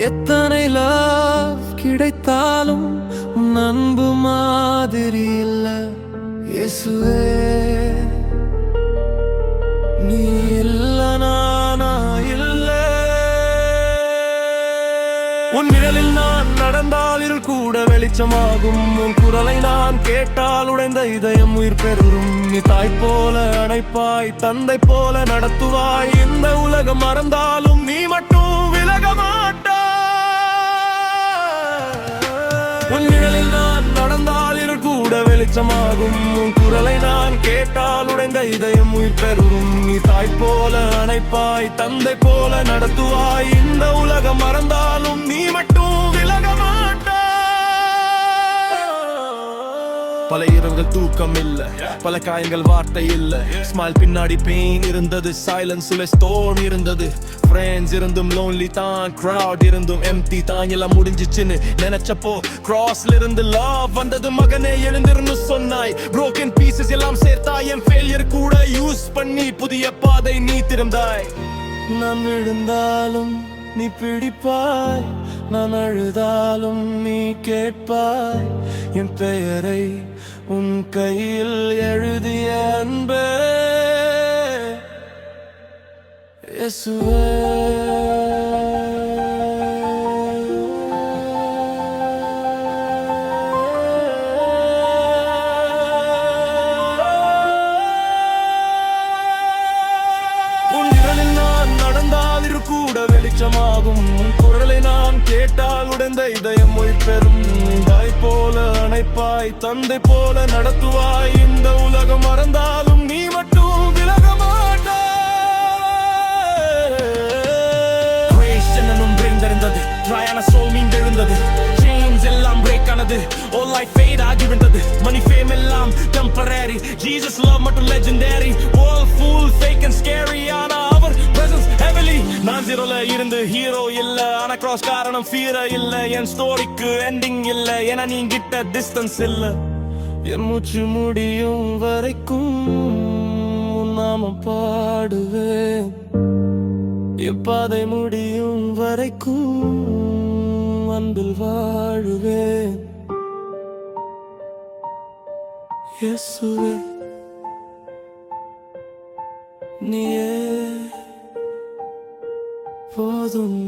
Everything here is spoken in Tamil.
எத்தனை love கிடைத்தாலும் உன் அன்பு மாதிரி இல்ல இயேசுவே. நீ இல்ல நானா இல்ல. உன் நிழலில் நான் நடந்தால் இருள் கூட வெளிச்சமாகும். உன் குரலை நான் கேட்டால் உடைந்த இதயம் உயிர் பெறும். நீ தாய் போல அணைப்பாய், தந்தை போல நடத்துவாய். இந்த உலகம் மறந்தாலும் நீ மட்டும் விலக மாட்டாய். உன் நிழலில் நான் நடந்தால் இருள் கூட வெளிச்சமாகும். உன் குரலை நான் கேட்டால் உடைந்த இதயம் உயிர் பெறும். நீ தாய் போல அணைப்பாய், தந்தை போல நடத்துவாய். இந்த உலகம் மறந்தாலும் நீ மட்டும் விலக மாட்டாய். பல இரவுகள் தூக்கம் இல்ல, பல காயங்கள் வார்த்தை இல்ல. ஸ்மைல் பின்னாடி பெயின் இருந்தது, சைலன்ஸ் ஸ்டோர்ம் இருந்தது. ஃப்ரெண்ட்ஸ் இருந்தும் லோன்லி தான், crowd இருந்தும் எம்டி தான். எல்லாம் முடிஞ்சிச்சுன்னு நினைச்சப்போ கிராஸ்ல இருந்து லவ் வந்தது. மகனே எழுந்திருந்து சொன்னாய், broken pieces எல்லாம் சேர்த்தாய். என் ஃபெயிலியர் கூட யூஸ் பண்ணி புதிய பாதை நீ திறந்தாய். நான் விழுந்தாலும் நீ பிடிப்பாய், நான் அழுதாலும் நீ கேட்பாய். என் பெயரை உன் கையில் எழுதிய அன்பே இயேசுவே. உன் நிழலில் நான் நடந்தால் இரு கூட வெளிச்சமாகும். உன் குரலை நான் கேட்டால் உடைந்த இதயம் உயிர் பெறும். தாய் போல அணைப்பாய், தந்தை போல நடத்துவாய். இந்த உலகம் மறந்தாலும் நீ மட்டும் விலக மாட்டாய். விழுந்தறிந்தது, ட்ரையான சோல் மீண்டெழுந்தது. செயின்ஸ் எல்லாம் பிரேக் ஆனது, all life fade ஆகிவிட்டது. மணி ஃபேம் எல்லாம் டெம்பரரி, ஜீசஸ் லவ் மட்டும் legendary. world full fake and scary, ஆனா அவர் presence heavily. நான் ஜீரோல இருந்து ஹீரோ இல்ல, ஆனா கிராஸ் காரணம் ஃபீர இல்ல. என் ஸ்டோரிக்கு எண்டிங் இல்ல, ஏன்னா நீ கிட்ட டிஸ்டன்ஸ் இல்ல. என் மூச்சு முடியும் வரைக்கும் நாம பாடுவேன். எப்பாதை முடியும் வரைக்கும் அன்பில் வாழுவேன். இயேசுவே நீயே போதும்.